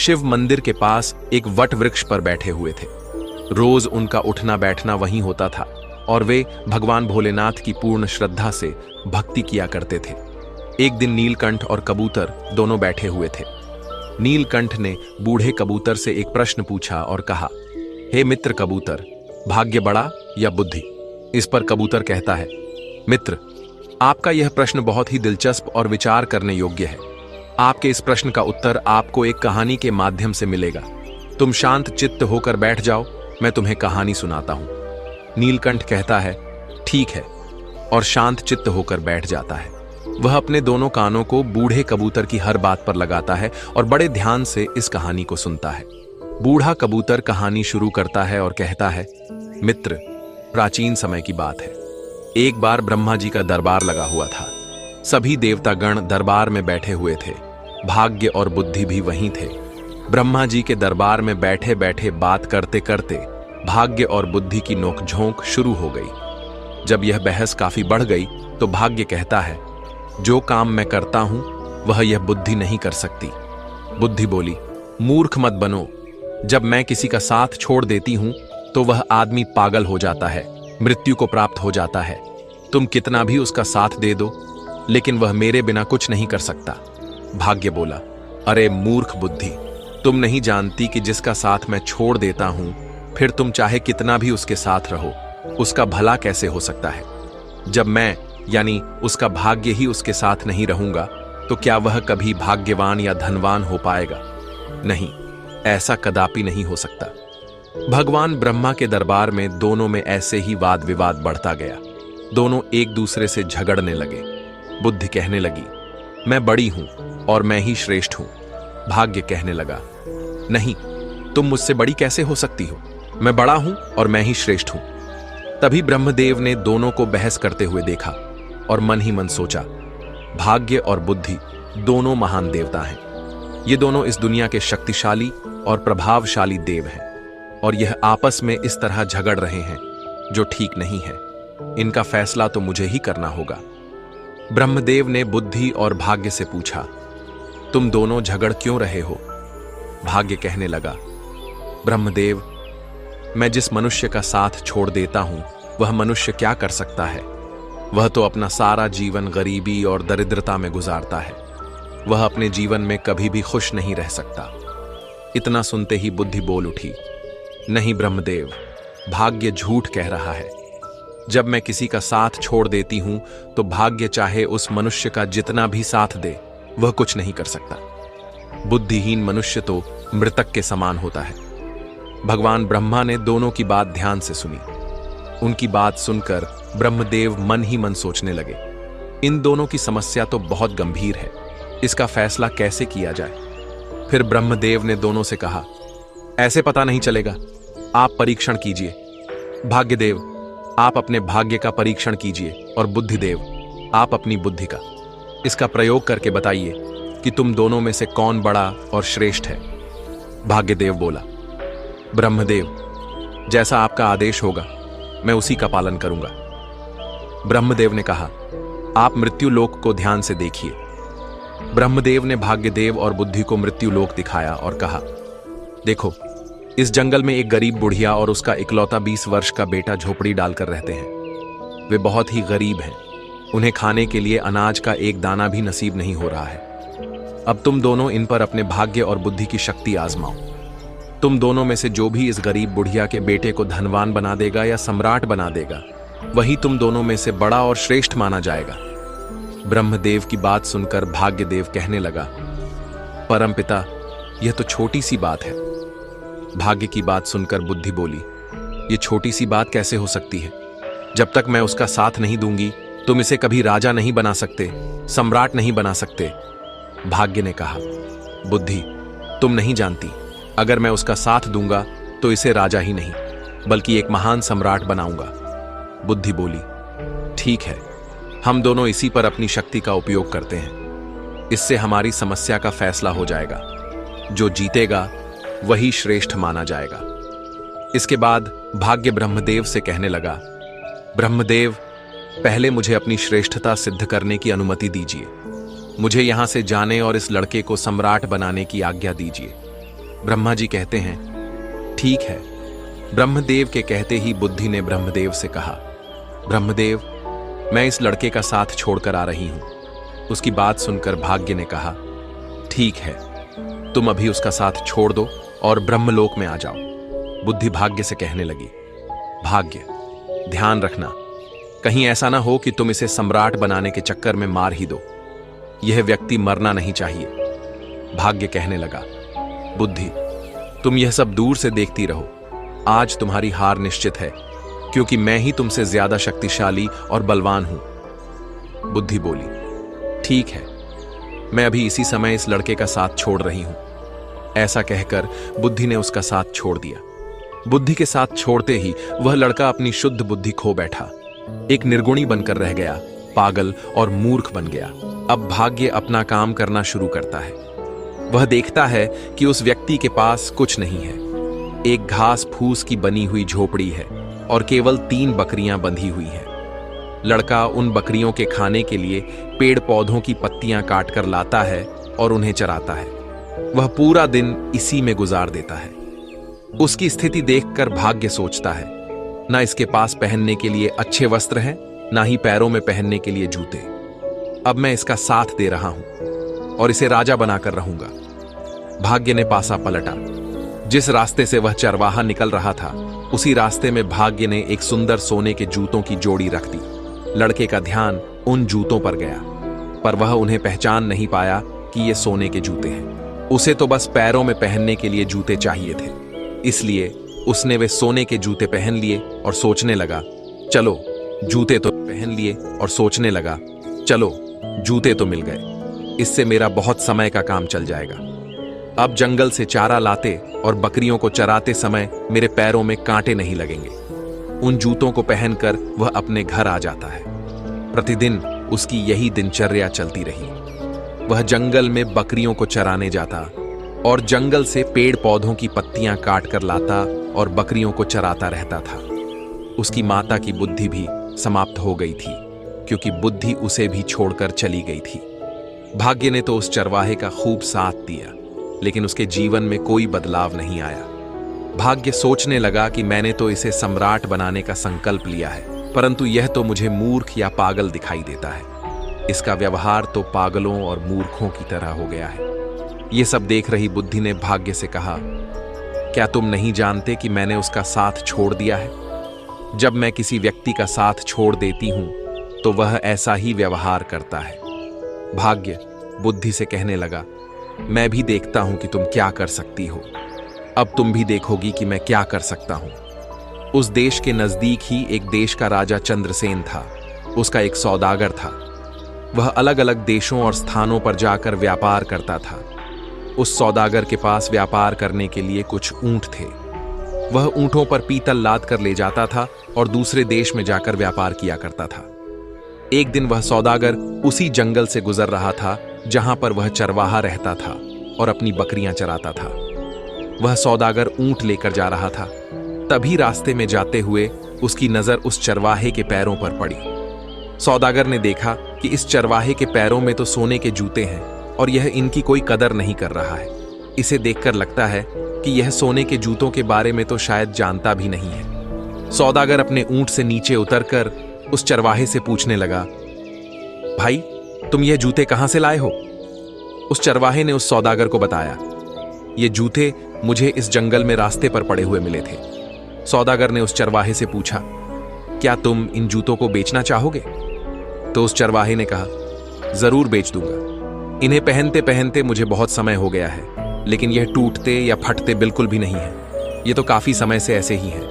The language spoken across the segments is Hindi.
शिव मंदिर के पास एक वट वृक्ष पर बैठे हुए थे। रोज उनका उठना बैठना वहीं होता था और वे भगवान भोलेनाथ की पूर्ण श्रद्धा से भक्ति किया करते थे। एक दिन नीलकंठ और कबूतर दोनों बैठे हुए थे। नीलकंठ ने बूढ़े कबूतर से एक प्रश्न पूछा और कहा, हे मित्र कबूतर, भाग्य बड़ा या बुद्धि? इस पर कबूतर कहता है, मित्र, आपका यह प्रश्न बहुत ही दिलचस्प और विचार करने योग्य है। आपके इस प्रश्न का उत्तर आपको एक कहानी के माध्यम से मिलेगा। तुम शांत चित्त होकर बैठ जाओ, मैं तुम्हें कहानी सुनाता हूं। नीलकंठ कहता है, ठीक है, और शांत चित्त होकर बैठ जाता है। वह अपने दोनों कानों को बूढ़े कबूतर की हर बात पर लगाता है और बड़े ध्यान से इस कहानी को सुनता है। बूढ़ा कबूतर कहानी शुरू करता है और कहता है, मित्र, प्राचीन समय की बात है। एक बार ब्रह्मा जी का दरबार लगा हुआ था। सभी देवतागण दरबार में बैठे हुए थे। भाग्य और बुद्धि भी वहीं थे। ब्रह्मा जी के दरबार में बैठे बैठे बात करते करते भाग्य और बुद्धि की नोकझोंक शुरू हो गई। जब यह बहस काफी बढ़ गई तो भाग्य कहता है, जो काम मैं करता हूं वह यह बुद्धि नहीं कर सकती। बुद्धि बोली, मूर्ख मत बनो। जब मैं किसी का साथ छोड़ देती हूं तो वह आदमी पागल हो जाता है, मृत्यु को प्राप्त हो जाता है। तुम कितना भी उसका साथ दे दो, लेकिन वह मेरे बिना कुछ नहीं कर सकता। भाग्य बोला, अरे मूर्ख बुद्धि, तुम नहीं जानती कि जिसका साथ मैं छोड़ देता हूं, फिर तुम चाहे कितना भी उसके साथ रहो, उसका भला कैसे हो सकता है? जब मैं यानी उसका भाग्य ही उसके साथ नहीं रहूंगा तो क्या वह कभी भाग्यवान या धनवान हो पाएगा? नहीं, ऐसा कदापि नहीं हो सकता। भगवान ब्रह्मा के दरबार में दोनों में ऐसे ही वाद विवाद बढ़ता गया। दोनों एक दूसरे से झगड़ने लगे। बुद्धि कहने लगी, मैं बड़ी हूं और मैं ही श्रेष्ठ हूं। भाग्य कहने लगा, नहीं, तुम मुझसे बड़ी कैसे हो सकती हो? मैं बड़ा हूं और मैं ही श्रेष्ठ हूं। तभी ब्रह्मदेव ने दोनों को बहस करते हुए देखा और मन ही मन सोचा, भाग्य और बुद्धि दोनों महान देवता हैं। ये दोनों इस दुनिया के शक्तिशाली और प्रभावशाली देव हैं और यह आपस में इस तरह झगड़ रहे हैं, जो ठीक नहीं है। इनका फैसला तो मुझे ही करना होगा। ब्रह्मदेव ने बुद्धि और भाग्य से पूछा, तुम दोनों झगड़ क्यों रहे हो? भाग्य कहने लगा, ब्रह्मदेव, मैं जिस मनुष्य का साथ छोड़ देता हूं वह मनुष्य क्या कर सकता है? वह तो अपना सारा जीवन गरीबी और दरिद्रता में गुजारता है। वह अपने जीवन में कभी भी खुश नहीं रह सकता। इतना सुनते ही बुद्धि बोल उठी, नहीं ब्रह्मदेव, भाग्य झूठ कह रहा है। जब मैं किसी का साथ छोड़ देती हूं तो भाग्य चाहे उस मनुष्य का जितना भी साथ दे, वह कुछ नहीं कर सकता। बुद्धिहीन मनुष्य तो मृतक के समान होता है। भगवान ब्रह्मा ने दोनों की बात ध्यान से सुनी। उनकी बात सुनकर ब्रह्मदेव मन ही मन सोचने लगे, इन दोनों की समस्या तो बहुत गंभीर है, इसका फैसला कैसे किया जाए? फिर ब्रह्मदेव ने दोनों से कहा, ऐसे पता नहीं चलेगा, आप परीक्षण कीजिए। भाग्यदेव, आप अपने भाग्य का परीक्षण कीजिए और बुद्धिदेव, आप अपनी बुद्धि का। इसका प्रयोग करके बताइए कि तुम दोनों में से कौन बड़ा और श्रेष्ठ है। भाग्यदेव बोला, ब्रह्मदेव, जैसा आपका आदेश होगा मैं उसी का पालन करूंगा। ब्रह्मदेव ने कहा, आप मृत्यु लोक को ध्यान से देखिए। ब्रह्मदेव ने भाग्यदेव और बुद्धि को मृत्यु लोक दिखाया और कहा, देखो, इस जंगल में एक गरीब बुढ़िया और उसका इकलौता 20 वर्ष का बेटा झोपड़ी डालकर रहते हैं। वे बहुत ही गरीब हैं। उन्हें खाने के लिए अनाज का एक दाना भी नसीब नहीं हो रहा है। अब तुम दोनों इन पर अपने भाग्य और बुद्धि की शक्ति आजमाओ। तुम दोनों में से जो भी इस गरीब बुढ़िया के बेटे को धनवान बना देगा या सम्राट बना देगा, वही तुम दोनों में से बड़ा और श्रेष्ठ माना जाएगा। ब्रह्मदेव की बात सुनकर भाग्यदेव कहने लगा, परमपिता, यह तो छोटी सी बात है। भाग्य की बात सुनकर बुद्धि बोली, यह छोटी सी बात कैसे हो सकती है? जब तक मैं उसका साथ नहीं दूंगी तुम इसे कभी राजा नहीं बना सकते, सम्राट नहीं बना सकते। भाग्य ने कहा, बुद्धि, तुम नहीं जानती, अगर मैं उसका साथ दूंगा तो इसे राजा ही नहीं बल्कि एक महान सम्राट बनाऊंगा। बुद्धि बोली, ठीक है, हम दोनों इसी पर अपनी शक्ति का उपयोग करते हैं। इससे हमारी समस्या का फैसला हो जाएगा। जो जीतेगा वही श्रेष्ठ माना जाएगा। इसके बाद भाग्य ब्रह्मदेव से कहने लगा, ब्रह्मदेव, पहले मुझे अपनी श्रेष्ठता सिद्ध करने की अनुमति दीजिए। मुझे यहां से जाने और इस लड़के को सम्राट बनाने की आज्ञा दीजिए। ब्रह्मा जी कहते हैं, ठीक है। ब्रह्मदेव के कहते ही बुद्धि ने ब्रह्मदेव से कहा, ब्रह्मदेव, मैं इस लड़के का साथ छोड़कर आ रही हूं। उसकी बात सुनकर भाग्य ने कहा, ठीक है, तुम अभी उसका साथ छोड़ दो और ब्रह्मलोक में आ जाओ। बुद्धि भाग्य से कहने लगी, भाग्य, ध्यान रखना, कहीं ऐसा ना हो कि तुम इसे सम्राट बनाने के चक्कर में मार ही दो। यह व्यक्ति मरना नहीं चाहिए। भाग्य कहने लगा, बुद्धि, तुम यह सब दूर से देखती रहो। आज तुम्हारी हार निश्चित है, क्योंकि मैं ही तुमसे ज्यादा शक्तिशाली और बलवान हूं। बुद्धि बोली, ठीक है, मैं अभी इसी समय इस लड़के का साथ छोड़ रही हूं। ऐसा कहकर बुद्धि ने उसका साथ छोड़ दिया। बुद्धि के साथ छोड़ते ही वह लड़का अपनी शुद्ध बुद्धि खो बैठा, एक निर्गुणी बनकर रह गया, पागल और मूर्ख बन गया। अब भाग्य अपना काम करना शुरू करता है। वह देखता है कि उस व्यक्ति के पास कुछ नहीं है। एक घास फूस की बनी हुई झोपड़ी है और केवल 3 बकरियां बंधी हुई हैं। लड़का उन बकरियों के खाने के लिए पेड़ पौधों की पत्तियां काटकर लाता है और उन्हें चराता है। वह पूरा दिन इसी में गुजार देता है। उसकी स्थिति देखकर भाग्य सोचता है, ना इसके पास पहनने के लिए अच्छे वस्त्र हैं, ना ही पैरों में पहनने के लिए जूते। अब मैं इसका साथ दे रहा हूं और इसे राजा बनाकर रहूंगा। भाग्य ने पासा पलटा। जिस रास्ते से वह चरवाहा निकल रहा था, उसी रास्ते में भाग्य ने एक सुंदर सोने के जूतों की जोड़ी रख दी। लड़के का ध्यान उन जूतों पर गया, पर वह उन्हें पहचान नहीं पाया कि ये सोने के जूते हैं। उसे तो बस पैरों में पहनने के लिए जूते चाहिए थे, इसलिए उसने वे सोने के जूते पहन लिए और सोचने लगा, चलो जूते तो पहन लिए और सोचने लगा, चलो जूते तो मिल गए, इससे मेरा बहुत समय का काम चल जाएगा। अब जंगल से चारा लाते और बकरियों को चराते समय मेरे पैरों में कांटे नहीं लगेंगे। उन जूतों को पहनकर वह अपने घर आ जाता है। प्रतिदिन उसकी यही दिनचर्या चलती रही। वह जंगल में बकरियों को चराने जाता और जंगल से पेड़ पौधों की पत्तियां काट कर लाता और बकरियों को चराता रहता था। उसकी माता की बुद्धि भी समाप्त हो गई थी, क्योंकि बुद्धि उसे भी छोड़कर चली गई थी। भाग्य ने तो उस चरवाहे का खूब साथ दिया, लेकिन उसके जीवन में कोई बदलाव नहीं आया। भाग्य सोचने लगा कि मैंने तो इसे सम्राट बनाने का संकल्प लिया है, परंतु यह तो मुझे मूर्ख या पागल दिखाई देता है। इसका व्यवहार तो पागलों और मूर्खों की तरह हो गया है। ये सब देख रही बुद्धि ने भाग्य से कहा, क्या तुम नहीं जानते कि मैंने उसका साथ छोड़ दिया है? जब मैं किसी व्यक्ति का साथ छोड़ देती हूं तो वह ऐसा ही व्यवहार करता है। भाग्य बुद्धि से कहने लगा, मैं भी देखता हूं कि तुम क्या कर सकती हो। अब तुम भी देखोगी कि मैं क्या कर सकता हूं। उस देश के नजदीक ही एक देश का राजा चंद्रसेन था। उसका एक सौदागर था। वह अलग अलग देशों और स्थानों पर जाकर व्यापार करता था। उस सौदागर के पास व्यापार करने के लिए कुछ ऊंट थे। वह ऊंटों पर पीतल लाद कर ले जाता था और दूसरे देश में जाकर व्यापार किया करता था। एक दिन वह सौदागर उसी जंगल से गुजर रहा था जहां पर वह चरवाहा रहता था और अपनी बकरियां चराता था। वह सौदागर ऊंट लेकर जा रहा था। तभी रास्ते में जाते हुए उसकी नजर उस चरवाहे के पैरों पर पड़ी। सौदागर ने देखा कि इस चरवाहे के पैरों में तो सोने के जूते हैं और यह इनकी कोई कदर नहीं कर रहा है। इसे देखकर लगता है कि यह सोने के जूतों के बारे में तो शायद जानता भी नहीं है। सौदागर अपने ऊंट से नीचे उतरकर उस चरवाहे से पूछने लगा, भाई, तुम यह जूते कहां से लाए हो? उस चरवाहे ने उस सौदागर को बताया, ये जूते मुझे इस जंगल में रास्ते पर पड़े हुए मिले थे। सौदागर ने उस चरवाहे से पूछा, क्या तुम इन जूतों को बेचना चाहोगे? तो उस चरवाहे ने कहा, जरूर बेच दूंगा। इन्हें पहनते पहनते मुझे बहुत समय हो गया है, लेकिन यह टूटते या फटते बिल्कुल भी नहीं है। ये तो काफी समय से ऐसे ही है।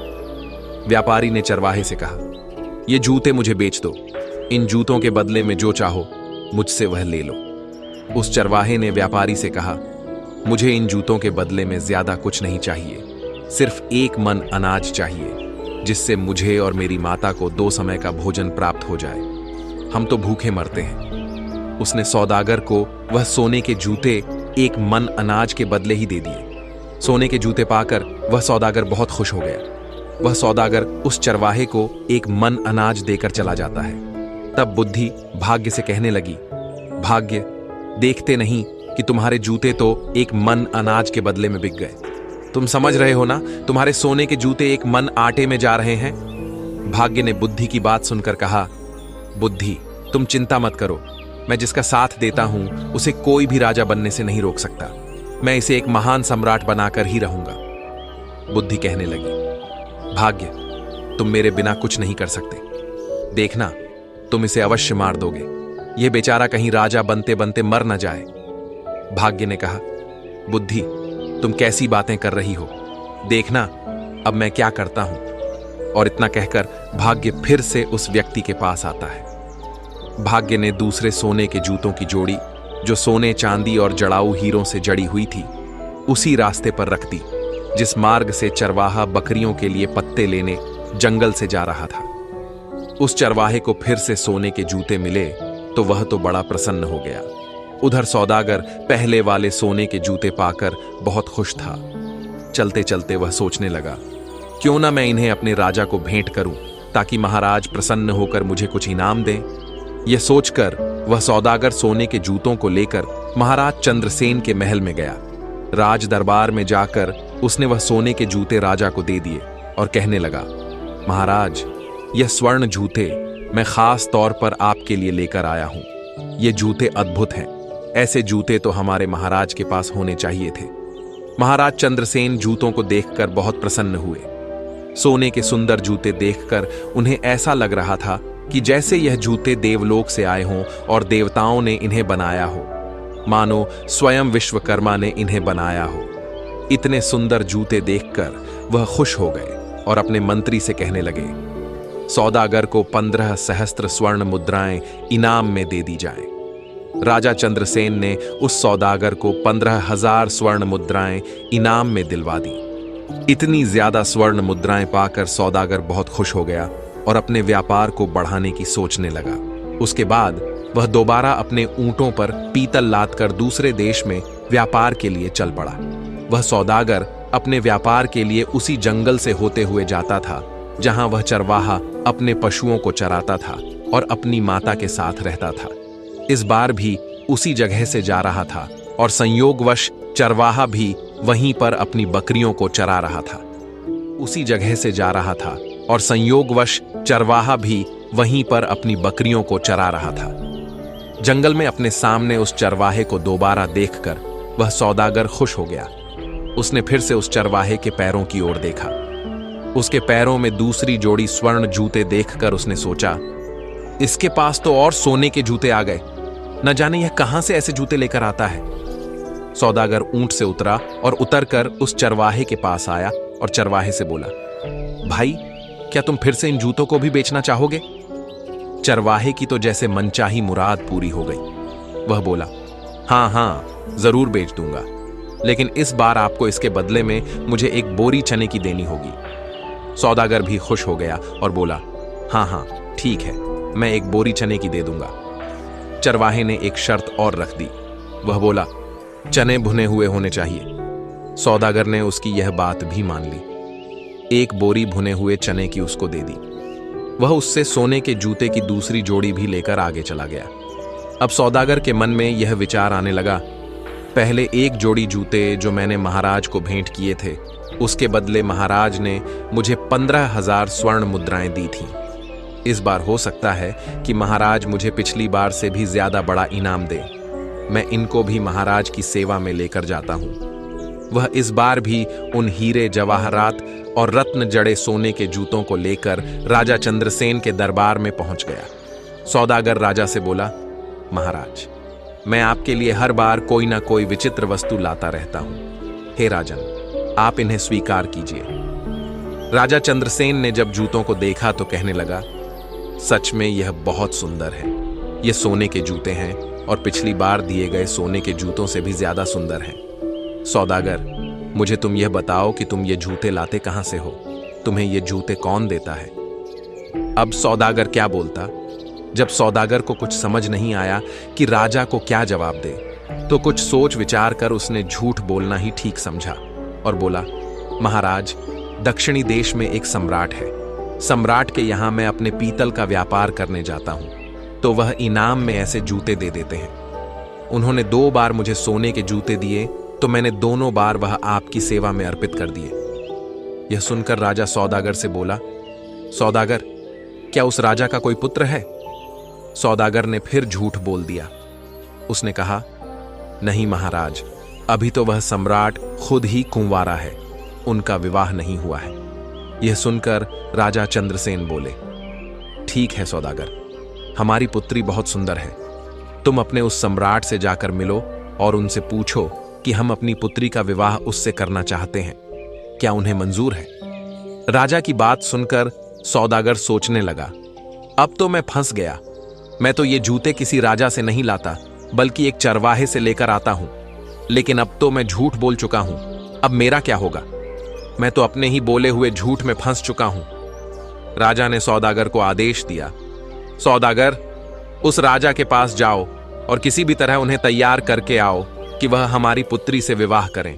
व्यापारी ने चरवाहे से कहा, ये जूते मुझे बेच दो। इन जूतों के बदले में जो चाहो मुझसे वह ले लो। उस चरवाहे ने व्यापारी से कहा, मुझे इन जूतों के बदले में ज्यादा कुछ नहीं चाहिए, सिर्फ 1 मन अनाज चाहिए, जिससे मुझे और मेरी माता को 2 समय का भोजन प्राप्त हो जाए। हम तो भूखे मरते हैं। उसने सौदागर को वह सोने के जूते 1 मन अनाज के बदले ही दे दिए। सोने के जूते पाकर वह सौदागर बहुत खुश हो गया। वह सौदागर उस चरवाहे को 1 मन अनाज देकर चला जाता है। तब बुद्धि भाग्य से कहने लगी, भाग्य, देखते नहीं कि तुम्हारे जूते तो 1 मन अनाज के बदले में बिक गए। तुम समझ रहे हो ना, तुम्हारे सोने के जूते एक मन आटे में जा रहे हैं। भाग्य ने बुद्धि की बात सुनकर कहा, बुद्धि, तुम चिंता मत करो। मैं जिसका साथ देता हूं उसे कोई भी राजा बनने से नहीं रोक सकता। मैं इसे एक महान सम्राट बनाकर ही रहूंगा। बुद्धि कहने लगी, भाग्य, तुम मेरे बिना कुछ नहीं कर सकते। देखना, तुम इसे अवश्य मार दोगे। यह बेचारा कहीं राजा बनते बनते मर न जाए। भाग्य ने कहा, बुद्धि, तुम कैसी बातें कर रही हो। देखना अब मैं क्या करता हूं। और इतना कहकर भाग्य फिर से उस व्यक्ति के पास आता है। भाग्य ने दूसरे सोने के जूतों की जोड़ी, जो सोने चांदी और जड़ाऊ हीरों से जड़ी हुई थी, उसी रास्ते पर रख दी जिस मार्ग से चरवाहा बकरियों के लिए पत्ते लेने जंगल से जा रहा था। उस चरवाहे को फिर से सोने के जूते मिले तो वह तो बड़ा प्रसन्न हो गया। उधर सौदागर पहले वाले सोने के जूते पाकर बहुत खुश था। चलते चलते वह सोचने लगा, क्यों ना मैं इन्हें अपने राजा को भेंट करूं, ताकि महाराज प्रसन्न होकर मुझे कुछ इनाम दें। यह सोचकर वह सौदागर सोने के जूतों को लेकर महाराज चंद्रसेन के महल में गया। राज दरबार में जाकर उसने वह सोने के जूते राजा को दे दिए और कहने लगा, महाराज, यह स्वर्ण जूते मैं खास तौर पर आपके लिए लेकर आया हूं। ये जूते अद्भुत हैं। ऐसे जूते तो हमारे महाराज के पास होने चाहिए थे। महाराज चंद्रसेन जूतों को देखकर बहुत प्रसन्न हुए। सोने के सुंदर जूते देखकर उन्हें ऐसा लग रहा था कि जैसे यह जूते देवलोक से आए हों और देवताओं ने इन्हें बनाया हो, मानो स्वयं विश्वकर्मा ने इन्हें बनाया हो। इतने सुंदर जूते देखकर वह खुश हो गए और अपने मंत्री से कहने लगे, सौदागर को 15 सहस्त्र स्वर्ण मुद्राएं इनाम में दे दी जाए। राजा चंद्रसेन ने उस सौदागर को 15,000 स्वर्ण मुद्राएं इनाम में दिलवा दी। इतनी ज्यादा स्वर्ण मुद्राएं पाकर सौदागर बहुत खुश हो गया और अपने व्यापार को बढ़ाने की सोचने लगा। उसके बाद वह दोबारा अपने ऊंटों पर पीतल लादकर दूसरे देश में व्यापार के लिए चल पड़ा। वह सौदागर अपने व्यापार के लिए उसी जंगल से होते हुए जाता था जहां वह चरवाहा अपने पशुओं को चराता था और अपनी माता के साथ रहता था। इस बार भी उसी जगह से जा रहा था और संयोगवश चरवाहा भी वहीं पर अपनी बकरियों को चरा रहा था। उसी जगह से जा रहा था और संयोगवश चरवाहा भी वहीं पर अपनी बकरियों को चरा रहा था। जंगल में अपने सामने उस चरवाहे को दोबारा देखकर वह सौदागर खुश हो गया। उसने फिर से उस चरवाहे के पैरों की ओर देखा। उसके पैरों में दूसरी जोड़ी स्वर्ण जूते देखकर उसने सोचा, इसके पास तो और सोने के जूते आ गए। न जाने यह कहां से ऐसे जूते लेकर आता है। सौदागर ऊंट से उतरा और उतरकर उस चरवाहे के पास आया और चरवाहे से बोला, भाई, क्या तुम फिर से इन जूतों को भी बेचना चाहोगे? चरवाहे की तो जैसे मनचाही मुराद पूरी हो गई। वह बोला, हाँ हाँ, जरूर बेच दूंगा, लेकिन इस बार आपको इसके बदले में मुझे एक बोरी चने की देनी होगी। सौदागर भी खुश हो गया और बोला, हाँ हाँ, ठीक है, मैं एक बोरी चने की दे दूंगा। चरवाहे ने एक शर्त और रख दी। वह बोला, चने भुने हुए होने चाहिए। सौदागर ने उसकी यह बात भी मान ली। एक बोरी भुने हुए चने की उसको दे दी। वह उससे सोने के जूते की दूसरी जोड़ी भी लेकर आगे चला गया। अब सौदागर के मन में यह विचार आने लगा, पहले एक जोड़ी जूते जो मैंने महाराज को भेंट किए थे, उसके बदले महाराज ने मुझे 15,000 स्वर्ण मुद्राएं दी थीं। इस बार हो सकता है कि महाराज मुझे पिछली बार से भी ज्यादा बड़ा इनाम दे। मैं इनको भी महाराज की सेवा में लेकर जाता हूं। वह इस बार भी उन हीरे जवाहरात और रत्न जड़े सोने के जूतों को लेकर राजा चंद्रसेन के दरबार में पहुंच गया। सौदागर राजा से बोला, महाराज, मैं आपके लिए हर बार कोई ना कोई विचित्र वस्तु लाता रहता हूं। हे राजन, आप इन्हें स्वीकार कीजिए। राजा चंद्रसेन ने जब जूतों को देखा तो कहने लगा, सच में यह बहुत सुंदर है। ये सोने के जूते हैं और पिछली बार दिए गए सोने के जूतों से भी ज्यादा सुंदर हैं। सौदागर, मुझे तुम यह बताओ कि तुम ये जूते लाते कहां से हो? तुम्हें ये जूते कौन देता है? अब सौदागर क्या बोलता? जब सौदागर को कुछ समझ नहीं आया कि राजा को क्या जवाब दे, तो कुछ सोच विचार कर उसने झूठ बोलना ही ठीक समझा और बोला, महाराज, दक्षिणी देश में एक सम्राट है। सम्राट के यहां मैं अपने पीतल का व्यापार करने जाता हूं, तो वह इनाम में ऐसे जूते दे देते हैं। उन्होंने 2 बार मुझे सोने के जूते दिए तो मैंने दोनों बार वह आपकी सेवा में अर्पित कर दिए। यह सुनकर राजा सौदागर से बोला, सौदागर, क्या उस राजा का कोई पुत्र है? सौदागर ने फिर झूठ बोल दिया। उसने कहा, नहीं महाराज, अभी तो वह सम्राट खुद ही कुंवारा है, उनका विवाह नहीं हुआ है। यह सुनकर राजा चंद्रसेन बोले, ठीक है सौदागर, हमारी पुत्री बहुत सुंदर है। तुम अपने उस सम्राट से जाकर मिलो और उनसे पूछो कि हम अपनी पुत्री का विवाह उससे करना चाहते हैं, क्या उन्हें मंजूर है? राजा की बात सुनकर सौदागर सोचने लगा, अब तो मैं फंस गया। मैं तो ये जूते किसी राजा से नहीं लाता, बल्कि एक चरवाहे से लेकर आता हूं। लेकिन अब तो मैं झूठ बोल चुका हूं, अब मेरा क्या होगा? मैं तो अपने ही बोले हुए झूठ में फंस चुका हूं। राजा ने सौदागर को आदेश दिया, सौदागर, उस राजा के पास जाओ और किसी भी तरह उन्हें तैयार करके आओ कि वह हमारी पुत्री से विवाह करें।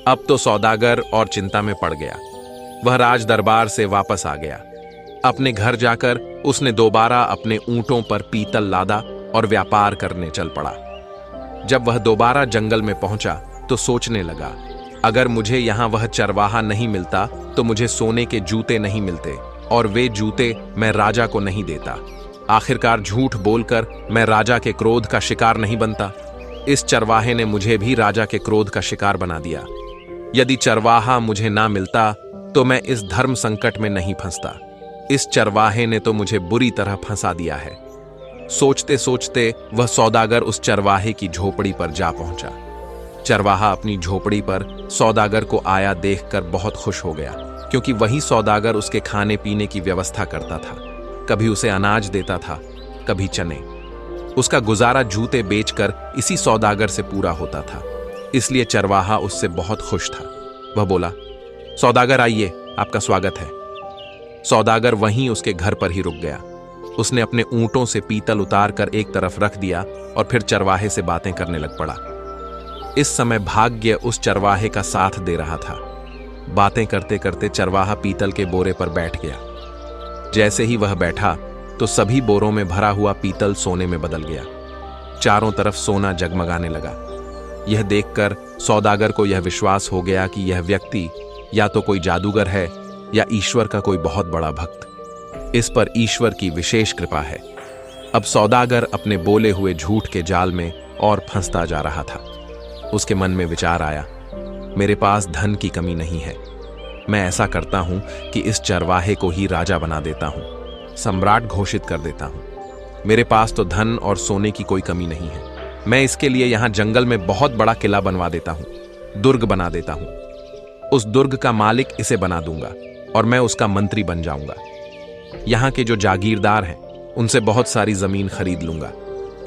अब तो सौदागर और चिंता में पड़ गया। वह राज दरबार से वापस आ गया। अपने घर जाकर उसने दोबारा अपने ऊंटों पर पीतल लादा और व्यापार करने चल पड़ा। जब वह दोबारा जंगल में पहुंचा तो सोचने लगा, अगर मुझे यहां वह चरवाहा नहीं मिलता तो मुझे सोने के जूते नहीं मिलते और वे जूते मैं राजा को नहीं देता। आखिरकार झूठ बोलकर मैं राजा के क्रोध का शिकार नहीं बनता। इस चरवाहे ने मुझे भी राजा के क्रोध का शिकार बना दिया। यदि चरवाहा मुझे ना मिलता तो मैं इस धर्म संकट में नहीं फंसता। इस चरवाहे ने तो मुझे बुरी तरह फंसा दिया है। सोचते सोचते वह सौदागर उस चरवाहे की झोपड़ी पर जा पहुंचा। चरवाहा अपनी झोपड़ी पर सौदागर को आया देखकर बहुत खुश हो गया, क्योंकि वही सौदागर उसके खाने पीने की व्यवस्था करता था। कभी उसे अनाज देता था, कभी चने। उसका गुजारा जूते बेचकर इसी सौदागर से पूरा होता था, इसलिए चरवाहा उससे बहुत खुश था। वह बोला, सौदागर आइए, आपका स्वागत है। सौदागर वहीं उसके घर पर ही रुक गया। उसने अपने ऊंटों से पीतल उतार कर एक तरफ रख दिया और फिर चरवाहे से बातें करने लग पड़ा। इस समय भाग्य उस चरवाहे का साथ दे रहा था। बातें करते करते चरवाहा पीतल के बोरे पर बैठ गया। जैसे ही वह बैठा तो सभी बोरों में भरा हुआ पीतल सोने में बदल गया। चारों तरफ सोना जगमगाने लगा। यह देखकर सौदागर को यह विश्वास हो गया कि यह व्यक्ति या तो कोई जादूगर है या ईश्वर का कोई बहुत बड़ा भक्त। इस पर ईश्वर की विशेष कृपा है। अब सौदागर अपने बोले हुए झूठ के जाल में और फंसता जा रहा था। उसके मन में विचार आया, मेरे पास धन की कमी नहीं है। मैं ऐसा करता हूं कि इस चरवाहे को ही राजा बना देता हूं, सम्राट घोषित कर देता हूं। मेरे पास तो धन और सोने की कोई कमी नहीं है। मैं इसके लिए यहां जंगल में बहुत बड़ा किला बनवा देता हूं, दुर्ग बना देता हूं। उस दुर्ग का मालिक इसे बना दूंगा और मैं उसका मंत्री बन जाऊंगा। यहां के जो जागीरदार हैं उनसे बहुत सारी जमीन खरीद लूंगा।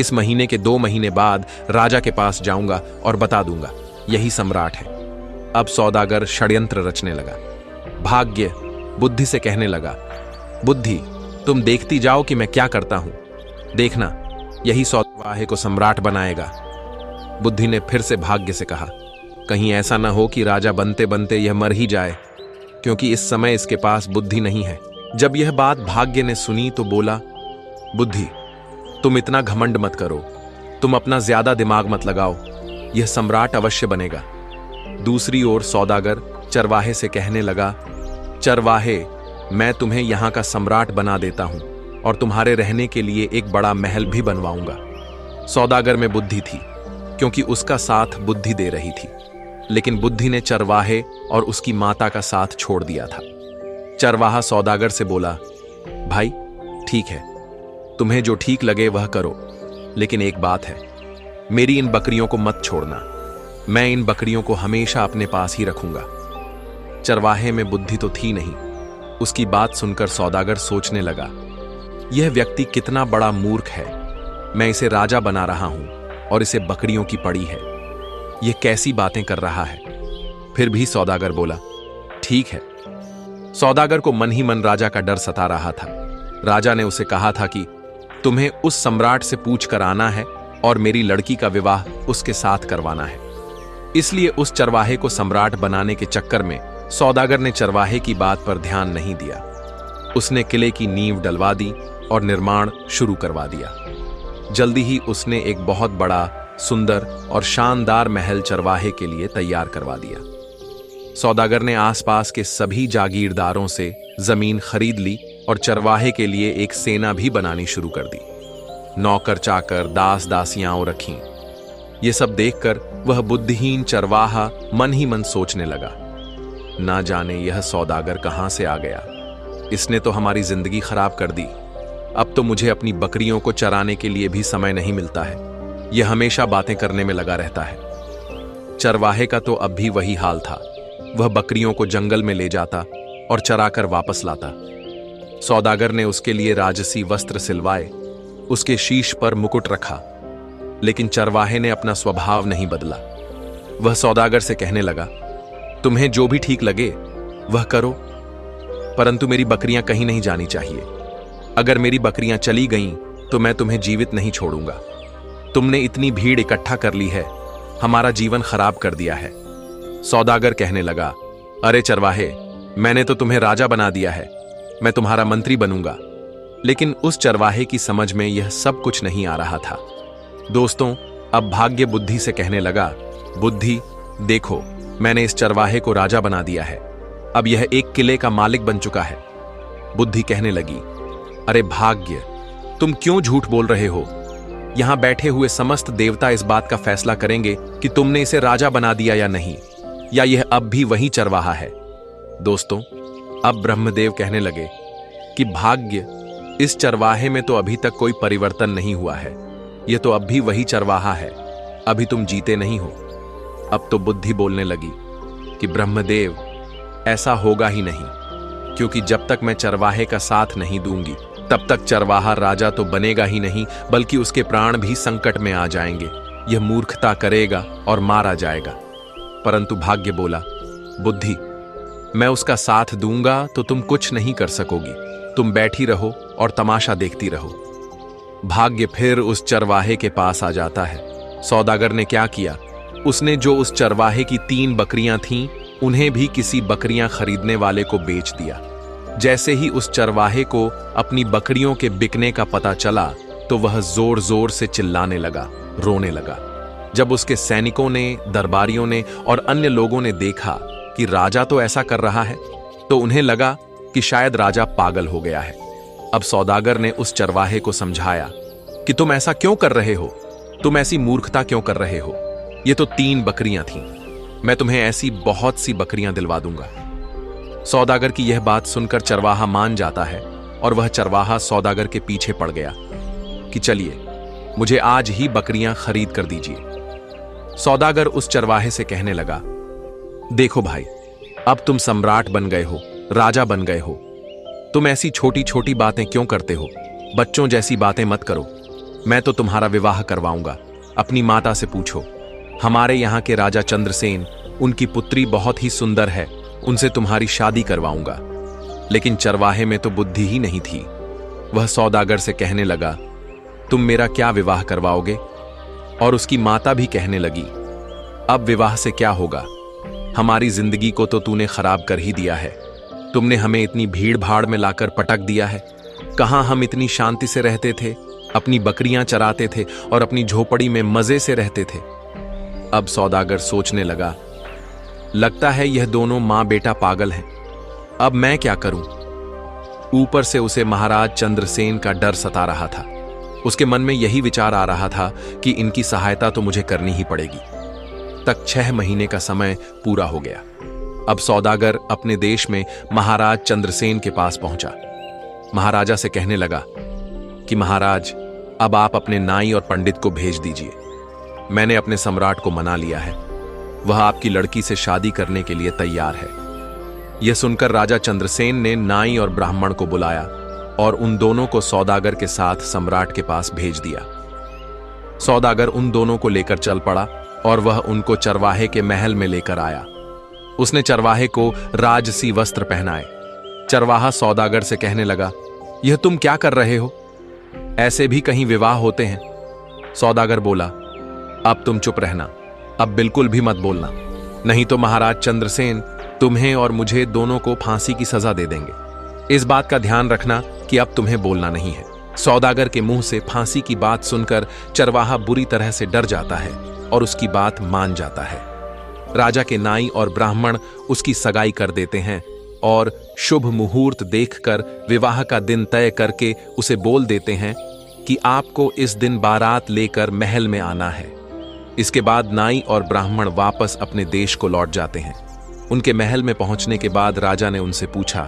इस महीने के 2 महीने बाद राजा के पास जाऊंगा और बता दूंगा, यही सम्राट है। अब सौदागर षड्यंत्र रचने लगा। भाग्य बुद्धि से कहने लगा, बुद्धि, तुम देखती जाओ कि मैं क्या करता हूं। देखना, यही सौदावाहे को सम्राट बनाएगा। बुद्धि ने फिर से भाग्य से कहा, कहीं ऐसा ना हो कि राजा बनते बनते यह मर ही जाए, क्योंकि इस समय इसके पास बुद्धि नहीं है। जब यह बात भाग्य ने सुनी तो बोला, बुद्धि, तुम इतना घमंड मत करो, तुम अपना ज्यादा दिमाग मत लगाओ, यह सम्राट अवश्य बनेगा। दूसरी ओर सौदागर चरवाहे से कहने लगा, चरवाहे, मैं तुम्हें यहां का सम्राट बना देता हूं और तुम्हारे रहने के लिए एक बड़ा महल भी बनवाऊंगा। सौदागर में बुद्धि थी, क्योंकि उसका साथ बुद्धि दे रही थी, लेकिन बुद्धि ने चरवाहे और उसकी माता का साथ छोड़ दिया था। चरवाहा सौदागर से बोला, भाई ठीक है, तुम्हें जो ठीक लगे वह करो, लेकिन एक बात है, मेरी इन बकरियों को मत छोड़ना। मैं इन बकरियों को हमेशा अपने पास ही रखूंगा। चरवाहे में बुद्धि तो थी नहीं। उसकी बात सुनकर सौदागर सोचने लगा, यह व्यक्ति कितना बड़ा मूर्ख है। मैं इसे राजा बना रहा हूं और इसे बकरियों की पड़ी है। यह कैसी बातें कर रहा है। फिर भी सौदागर बोला, ठीक है। सौदागर को मन ही मन राजा का डर सता रहा था। राजा ने उसे कहा था कि तुम्हें उस सम्राट से पूछ कर आना है और मेरी लड़की का विवाह उसके साथ करवाना है। इसलिए उस चरवाहे को सम्राट बनाने के चक्कर में सौदागर ने चरवाहे की बात पर ध्यान नहीं दिया। उसने किले की नींव डलवा दी और निर्माण शुरू करवा दिया। जल्दी ही उसने एक बहुत बड़ा सुंदर और शानदार महल चरवाहे के लिए तैयार करवा दिया। सौदागर ने आसपास के सभी जागीरदारों से जमीन खरीद ली और चरवाहे के लिए एक सेना भी बनानी शुरू कर दी। नौकर चाकर दास दासियां रखीं। ये सब देखकर वह बुद्धिहीन चरवाहा मन ही मन सोचने लगा, ना जाने यह सौदागर कहां से आ गया। इसने तो हमारी जिंदगी खराब कर दी। अब तो मुझे अपनी बकरियों को चराने के लिए भी समय नहीं मिलता है। यह हमेशा बातें करने में लगा रहता है। चरवाहे का तो अब भी वही हाल था। वह बकरियों को जंगल में ले जाता और चराकर वापस लाता। सौदागर ने उसके लिए राजसी वस्त्र सिलवाए, उसके शीश पर मुकुट रखा, लेकिन चरवाहे ने अपना स्वभाव नहीं बदला। वह सौदागर से कहने लगा, तुम्हें जो भी ठीक लगे वह करो, परंतु मेरी बकरियां कहीं नहीं जानी चाहिए। अगर मेरी बकरियां चली गईं तो मैं तुम्हें जीवित नहीं छोड़ूंगा। तुमने इतनी भीड़ इकट्ठा कर ली है, हमारा जीवन खराब कर दिया है। सौदागर कहने लगा, अरे चरवाहे, मैंने तो तुम्हें राजा बना दिया है, मैं तुम्हारा मंत्री बनूंगा। लेकिन उस चरवाहे की समझ में यह सब कुछ नहीं आ रहा था। दोस्तों, अब भाग्य बुद्धि से कहने लगा, बुद्धि देखो, मैंने इस चरवाहे को राजा बना दिया है। अब यह एक किले का मालिक बन चुका है। बुद्धि कहने लगी, अरे भाग्य, तुम क्यों झूठ बोल रहे हो? यहां बैठे हुए समस्त देवता इस बात का फैसला करेंगे कि तुमने इसे राजा बना दिया या नहीं, या यह अब भी वही चरवाहा है। दोस्तों, अब ब्रह्मदेव कहने लगे कि भाग्य, इस चरवाहे में तो अभी तक कोई परिवर्तन नहीं हुआ है। यह तो अब भी वही चरवाहा है, अभी तुम जीते नहीं हो। अब तो बुद्धि बोलने लगी कि ब्रह्मदेव, ऐसा होगा ही नहीं, क्योंकि जब तक मैं चरवाहे का साथ नहीं दूंगी तब तक चरवाहा राजा तो बनेगा ही नहीं, बल्कि उसके प्राण भी संकट में आ जाएंगे। यह मूर्खता करेगा और मारा जाएगा। परंतु भाग्य बोला, बुद्धि, मैं उसका साथ दूंगा तो तुम कुछ नहीं कर सकोगी। तुम बैठी रहो और तमाशा देखती रहो। भाग्य फिर उस चरवाहे के पास आ जाता है। सौदागर ने क्या किया, उसने जो उस चरवाहे की 3 बकरियां थीं, उन्हें भी किसी बकरियां खरीदने वाले को बेच दिया। जैसे ही उस चरवाहे को अपनी बकरियों के बिकने का पता चला तो वह जोर जोर से चिल्लाने लगा, रोने लगा। जब उसके सैनिकों ने, दरबारियों ने और अन्य लोगों ने देखा कि राजा तो ऐसा कर रहा है, तो उन्हें लगा कि शायद राजा पागल हो गया है। अब सौदागर ने उस चरवाहे को समझाया कि तुम ऐसा क्यों कर रहे हो, तुम ऐसी मूर्खता क्यों कर रहे हो। ये तो 3 बकरियां थीं, मैं तुम्हें ऐसी बहुत सी बकरियां दिलवा दूंगा। सौदागर की यह बात सुनकर चरवाहा मान जाता है और वह चरवाहा सौदागर के पीछे पड़ गया कि चलिए, मुझे आज ही बकरियां खरीद कर दीजिए। सौदागर उस चरवाहे से कहने लगा, देखो भाई, अब तुम सम्राट बन गए हो, राजा बन गए हो। तुम ऐसी छोटी छोटी बातें क्यों करते हो? बच्चों जैसी बातें मत करो। मैं तो तुम्हारा विवाह करवाऊंगा। अपनी माता से पूछो। हमारे यहाँ के राजा चंद्रसेन, उनकी पुत्री बहुत ही सुंदर है, उनसे तुम्हारी शादी करवाऊंगा। लेकिन चरवाहे में तो बुद्धि ही नहीं थी। वह सौदागर से कहने लगा, तुम मेरा क्या विवाह करवाओगे? और उसकी माता भी कहने लगी, अब विवाह से क्या होगा? हमारी जिंदगी को तो तूने खराब कर ही दिया है। तुमने हमें इतनी भीड़ भाड़ में लाकर पटक दिया है। कहां हम इतनी शांति से रहते थे, अपनी बकरियां चराते थे और अपनी झोपड़ी में मजे से रहते थे। अब सौदागर सोचने लगा, लगता है यह दोनों मां बेटा पागल हैं। अब मैं क्या करूं? ऊपर से उसे महाराज चंद्रसेन का डर सता रहा था। उसके मन में यही विचार आ रहा था कि इनकी सहायता तो मुझे करनी ही पड़ेगी। तक 6 महीने का समय पूरा हो गया। अब सौदागर अपने देश में महाराज चंद्रसेन के पास पहुंचा। महाराजा से कहने लगा कि महाराज, अब आप अपने नाई और पंडित को भेज दीजिए। मैंने अपने सम्राट को मना लिया है, वह आपकी लड़की से शादी करने के लिए तैयार है। यह सुनकर राजा चंद्रसेन ने नाई और ब्राह्मण को बुलाया और उन दोनों को सौदागर के साथ सम्राट के पास भेज दिया। सौदागर उन दोनों को लेकर चल पड़ा और वह उनको चरवाहे के महल में लेकर आया। उसने चरवाहे को राजसी वस्त्र पहनाए। चरवाहा सौदागर से कहने लगा, यह तुम क्या कर रहे हो? ऐसे भी कहीं विवाह होते हैं? सौदागर बोला, अब तुम चुप रहना, अब बिल्कुल भी मत बोलना, नहीं तो महाराज चंद्रसेन तुम्हें और मुझे दोनों को फांसी की सजा दे देंगे। इस बात का ध्यान रखना कि अब तुम्हें बोलना नहीं है। सौदागर के मुंह से फांसी की बात सुनकर चरवाहा बुरी तरह से डर जाता है और उसकी बात मान जाता है। राजा के नाई और ब्राह्मण उसकी सगाई कर देते हैं और शुभ मुहूर्त देखकर विवाह का दिन तय करके उसे बोल देते हैं कि आपको इस दिन बारात लेकर महल में आना है। इसके बाद नाई और ब्राह्मण वापस अपने देश को लौट जाते हैं। उनके महल में पहुंचने के बाद राजा ने उनसे पूछा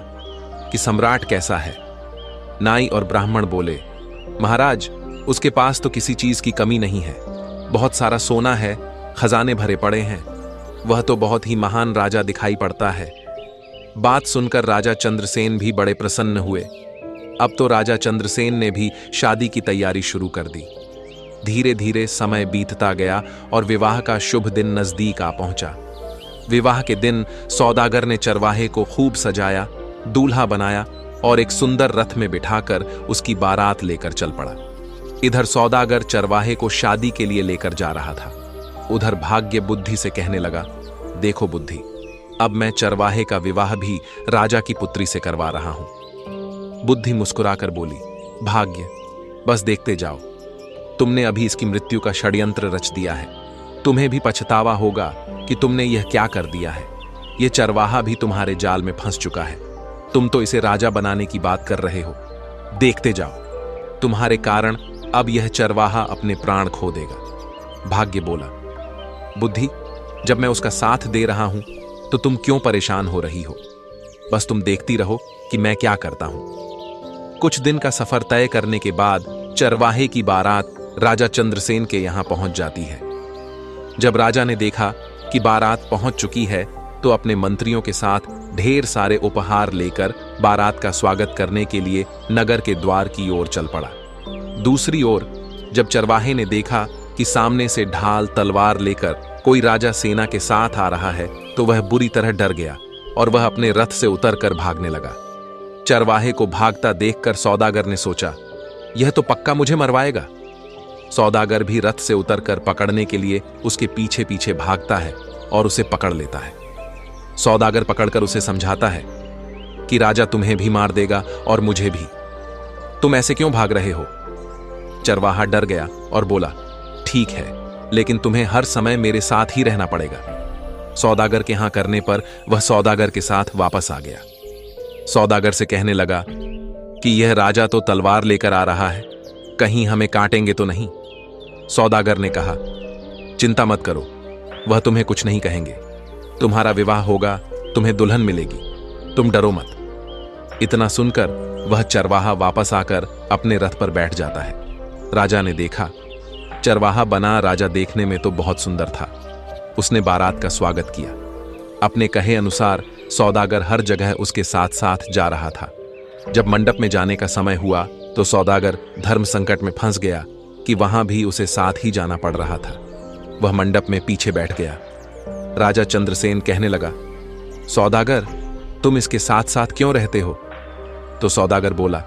कि सम्राट कैसा है। नाई और ब्राह्मण बोले, महाराज, उसके पास तो किसी चीज की कमी नहीं है, बहुत सारा सोना है, खजाने भरे पड़े हैं, वह तो बहुत ही महान राजा दिखाई पड़ता है। बात सुनकर राजा चंद्रसेन भी बड़े प्रसन्न हुए। अब तो राजा चंद्रसेन ने भी शादी की तैयारी शुरू कर दी। धीरे धीरे समय बीतता गया और विवाह का शुभ दिन नजदीक आ पहुंचा। विवाह के दिन सौदागर ने चरवाहे को खूब सजाया, दूल्हा बनाया और एक सुंदर रथ में बिठाकर उसकी बारात लेकर चल पड़ा। इधर सौदागर चरवाहे को शादी के लिए लेकर जा रहा था। उधर भाग्य बुद्धि से कहने लगा, देखो बुद्धि, अब मैं चरवाहे का विवाह भी राजा की पुत्री से करवा रहा हूं। बुद्धि मुस्कुराकर बोली, भाग्य, बस देखते जाओ, तुमने अभी इसकी मृत्यु का षड्यंत्र रच दिया है। तुम्हें भी पछतावा होगा कि तुमने यह क्या कर दिया है। यह चरवाहा भी तुम्हारे जाल में फंस चुका है। तुम तो इसे राजा बनाने की बात कर रहे हो। देखते जाओ, तुम्हारे कारण अब यह चरवाहा अपने प्राण खो देगा। भाग्य बोला, बुद्धि, जब मैं उसका साथ दे रहा हूं तो तुम क्यों परेशान हो रही हो? बस तुम देखती रहो कि मैं क्या करता हूं। कुछ दिन का सफर तय करने के बाद चरवाहे की बारात राजा चंद्रसेन के यहां पहुंच जाती है। जब राजा ने देखा कि बारात पहुंच चुकी है तो अपने मंत्रियों के साथ ढेर सारे उपहार लेकर बारात का स्वागत करने के लिए नगर के द्वार की ओर चल पड़ा। दूसरी ओर जब चरवाहे ने देखा कि सामने से ढाल तलवार लेकर कोई राजा सेना के साथ आ रहा है तो वह बुरी तरह डर गया और वह अपने रथ से उतरकर भागने लगा। चरवाहे को भागता देखकर सौदागर ने सोचा, यह तो पक्का मुझे मरवाएगा। सौदागर भी रथ से उतरकर पकड़ने के लिए उसके पीछे पीछे भागता है और उसे पकड़ लेता है। सौदागर पकड़कर उसे समझाता है कि राजा तुम्हें भी मार देगा और मुझे भी। तुम ऐसे क्यों भाग रहे हो? चरवाहा डर गया और बोला, ठीक है, लेकिन तुम्हें हर समय मेरे साथ ही रहना पड़ेगा। सौदागर के यहां करने पर वह सौदागर के साथ वापस आ गया। सौदागर से कहने लगा कि यह राजा तो तलवार लेकर आ रहा है, कहीं हमें काटेंगे तो नहीं। सौदागर ने कहा, चिंता मत करो, वह तुम्हें कुछ नहीं कहेंगे। तुम्हारा विवाह होगा, तुम्हें दुल्हन मिलेगी, तुम डरो मत। इतना सुनकर वह चरवाहा वापस आकर अपने रथ पर बैठ जाता है। राजा ने देखा, चरवाहा बना राजा देखने में तो बहुत सुंदर था। उसने बारात का स्वागत किया। अपने कहे अनुसार सौदागर हर जगह उसके साथ साथ जा रहा था। जब मंडप में जाने का समय हुआ तो सौदागर धर्म संकट में फंस गया कि वहां भी उसे साथ ही जाना पड़ रहा था। वह मंडप में पीछे बैठ गया। राजा चंद्रसेन कहने लगा, सौदागर, तुम इसके साथ साथ क्यों रहते हो? तो सौदागर बोला,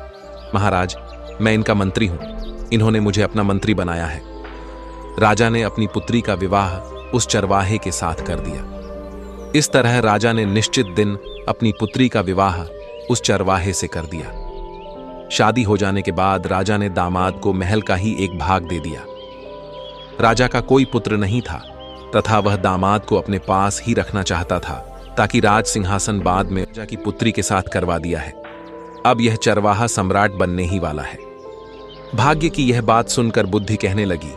महाराज, मैं इनका मंत्री हूं, इन्होंने मुझे अपना मंत्री बनाया है। राजा ने अपनी पुत्री का विवाह उस चरवाहे के साथ कर दिया। इस तरह राजा ने निश्चित दिन अपनी पुत्री का विवाह उस चरवाहे से कर दिया। शादी हो जाने के बाद राजा ने दामाद को महल का ही एक भाग दे दिया। राजा का कोई पुत्र नहीं था तथा वह दामाद को अपने पास ही रखना चाहता था ताकि राज सिंहासन बाद में राजा की पुत्री के साथ करवा दिया है। अब यह चरवाहा सम्राट बनने ही वाला है। भाग्य की यह बात सुनकर बुद्धि कहने लगी,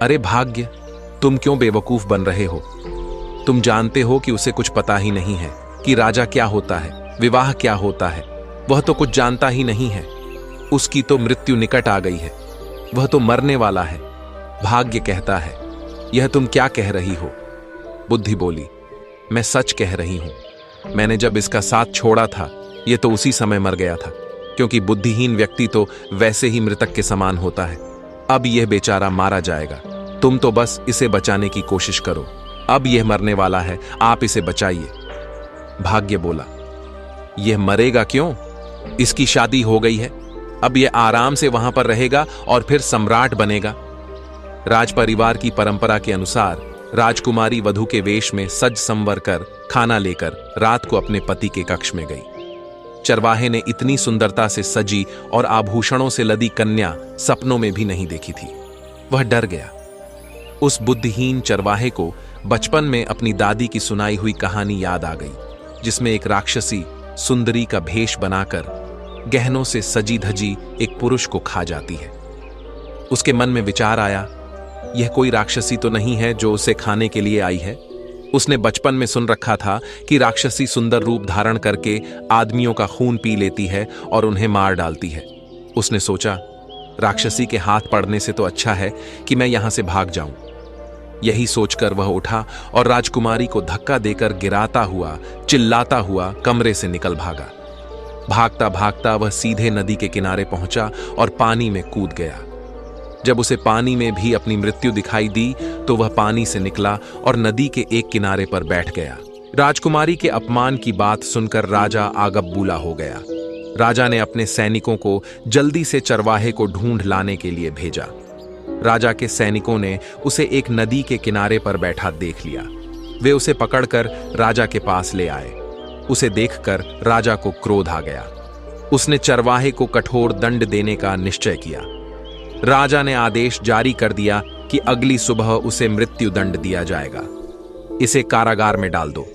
अरे भाग्य, तुम क्यों बेवकूफ बन रहे हो? तुम जानते हो कि उसे कुछ पता ही नहीं है कि राजा क्या होता है, विवाह क्या होता है। वह तो कुछ जानता ही नहीं है। उसकी तो मृत्यु निकट आ गई है, वह तो मरने वाला है। भाग्य कहता है, यह तुम क्या कह रही हो? बुद्धि बोली, मैं सच कह रही हूं। मैंने जब इसका साथ छोड़ा था यह तो उसी समय मर गया था, क्योंकि बुद्धिहीन व्यक्ति तो वैसे ही मृतक के समान होता है। अब यह बेचारा मारा जाएगा, तुम तो बस इसे बचाने की कोशिश करो। अब यह मरने वाला है, आप इसे बचाइए। भाग्य बोला, यह मरेगा क्यों? इसकी शादी हो गई है, अब यह आराम से वहां पर रहेगा और फिर सम्राट बनेगा। राज परिवार की परंपरा के अनुसार राजकुमारी वधू के वेश में सज संवर कर खाना लेकर रात को अपने पति के कक्ष में गई। चरवाहे ने इतनी सुंदरता से सजी और आभूषणों से लदी कन्या सपनों में भी नहीं देखी थी। वह डर गया। उस बुद्धिहीन चरवाहे को बचपन में अपनी दादी की सुनाई हुई कहानी याद आ गई, जिसमें एक राक्षसी सुंदरी का भेष बनाकर गहनों से सजी धजी एक पुरुष को खा जाती है। उसके मन में विचार आया, यह कोई राक्षसी तो नहीं है जो उसे खाने के लिए आई है। उसने बचपन में सुन रखा था कि राक्षसी सुंदर रूप धारण करके आदमियों का खून पी लेती है और उन्हें मार डालती है। उसने सोचा, राक्षसी के हाथ पड़ने से तो अच्छा है कि मैं यहां से भाग जाऊं। यही सोचकर वह उठा और राजकुमारी को धक्का देकर गिराता हुआ, चिल्लाता हुआ कमरे से निकल भागा। भागता भागता वह सीधे नदी के किनारे पहुंचा और पानी में कूद गया। जब उसे पानी में भी अपनी मृत्यु दिखाई दी तो वह पानी से निकला और नदी के एक किनारे पर बैठ गया। राजकुमारी के अपमान की बात सुनकर राजा आगबबूला हो गया। राजा ने अपने सैनिकों को जल्दी से चरवाहे को ढूंढ लाने के लिए भेजा। राजा के सैनिकों ने उसे एक नदी के किनारे पर बैठा देख लिया। वे उसे पकड़कर राजा के पास ले आए। उसे देखकर राजा को क्रोध आ गया। उसने चरवाहे को कठोर दंड देने का निश्चय किया। राजा ने आदेश जारी कर दिया कि अगली सुबह उसे मृत्यु दंड दिया जाएगा। इसे कारागार में डाल दो।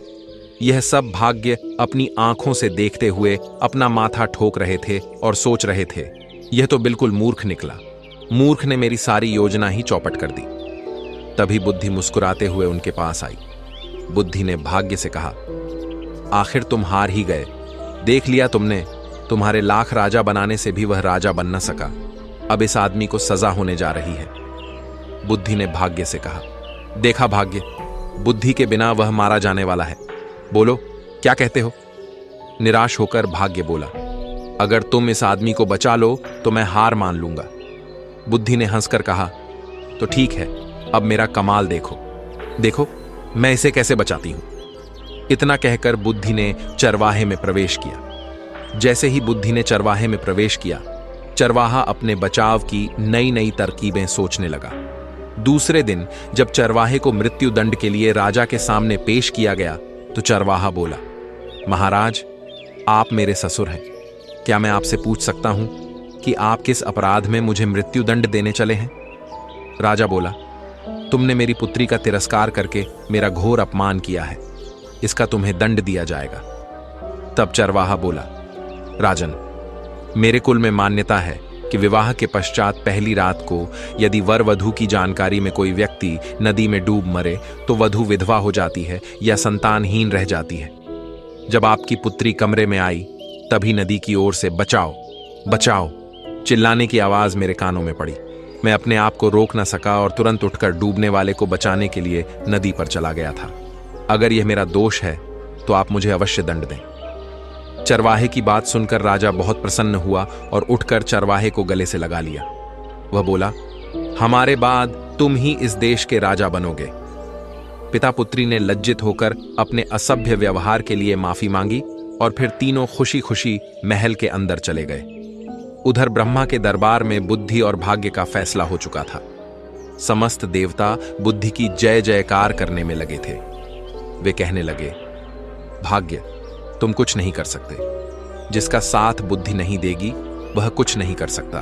यह सब भाग्य अपनी आंखों से देखते हुए अपना माथा ठोक रहे थे और सोच रहे थे, यह तो बिल्कुल मूर्ख निकला। मूर्ख ने मेरी सारी योजना ही चौपट कर दी। तभी बुद्धि मुस्कुराते हुए उनके पास आई। बुद्धि ने भाग्य से कहा, आखिर तुम हार ही गए। देख लिया तुमने, तुम्हारे लाख राजा बनाने से भी वह राजा बन न सका। अब इस आदमी को सजा होने जा रही है। बुद्धि ने भाग्य से कहा, देखा भाग्य, बुद्धि के बिना वह मारा जाने वाला है। बोलो क्या कहते हो? निराश होकर भाग्य बोला, अगर तुम इस आदमी को बचा लो तो मैं हार मान लूंगा। बुद्धि ने हंसकर कहा, तो ठीक है, अब मेरा कमाल देखो। देखो मैं इसे कैसे बचाती हूं। इतना कहकर बुद्धि ने चरवाहे में प्रवेश किया। जैसे ही बुद्धि ने चरवाहे में प्रवेश किया, चरवाहा अपने बचाव की नई नई तरकीबें सोचने लगा। दूसरे दिन जब चरवाहे को मृत्यु दंड के लिए राजा के सामने पेश किया गया तो चरवाहा बोला, महाराज, आप मेरे ससुर हैं। क्या मैं आपसे पूछ सकता हूं कि आप किस अपराध में मुझे मृत्यु दंड देने चले हैं? राजा बोला, तुमने मेरी पुत्री का तिरस्कार करके मेरा घोर अपमान किया है। इसका तुम्हें दंड दिया जाएगा। तब चरवाहा बोला, राजन, मेरे कुल में मान्यता है कि विवाह के पश्चात पहली रात को यदि वर वधू की जानकारी में कोई व्यक्ति नदी में डूब मरे तो वधू विधवा हो जाती है या संतानहीन रह जाती है। जब आपकी पुत्री कमरे में आई तभी नदी की ओर से बचाओ बचाओ चिल्लाने की आवाज मेरे कानों में पड़ी। मैं अपने आप को रोक न सका और तुरंत उठकर डूबने वाले को बचाने के लिए नदी पर चला गया था। अगर यह मेरा दोष है तो आप मुझे अवश्य दंड दें। चरवाहे की बात सुनकर राजा बहुत प्रसन्न हुआ और उठकर चरवाहे को गले से लगा लिया। वह बोला, हमारे बाद तुम ही इस देश के राजा बनोगे। पिता पुत्री ने लज्जित होकर अपने असभ्य व्यवहार के लिए माफी मांगी और फिर तीनों खुशी खुशी महल के अंदर चले गए। उधर ब्रह्मा के दरबार में बुद्धि और भाग्य का फैसला हो चुका था। समस्त देवता बुद्धि की जय जयकार करने में लगे थे। वे कहने लगे, भाग्य, तुम कुछ नहीं कर सकते। जिसका साथ बुद्धि नहीं देगी वह कुछ नहीं कर सकता।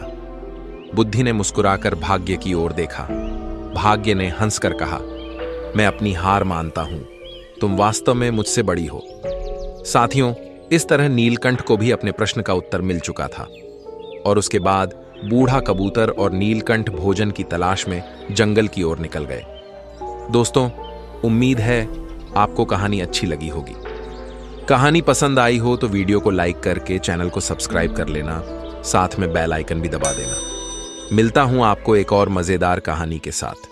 बुद्धि ने मुस्कुराकर भाग्य की ओर देखा। भाग्य ने हंसकर कहा, मैं अपनी हार मानता हूं। तुम वास्तव में मुझसे बड़ी हो। साथियों, इस तरह नीलकंठ को भी अपने प्रश्न का उत्तर मिल चुका था और उसके बाद बूढ़ा कबूतर और नीलकंठ भोजन की तलाश में जंगल की ओर निकल गए। दोस्तों, उम्मीद है आपको कहानी अच्छी लगी होगी। कहानी पसंद आई हो तो वीडियो को लाइक करके चैनल को सब्सक्राइब कर लेना, साथ में बेल आइकन भी दबा देना। मिलता हूं आपको एक और मजेदार कहानी के साथ।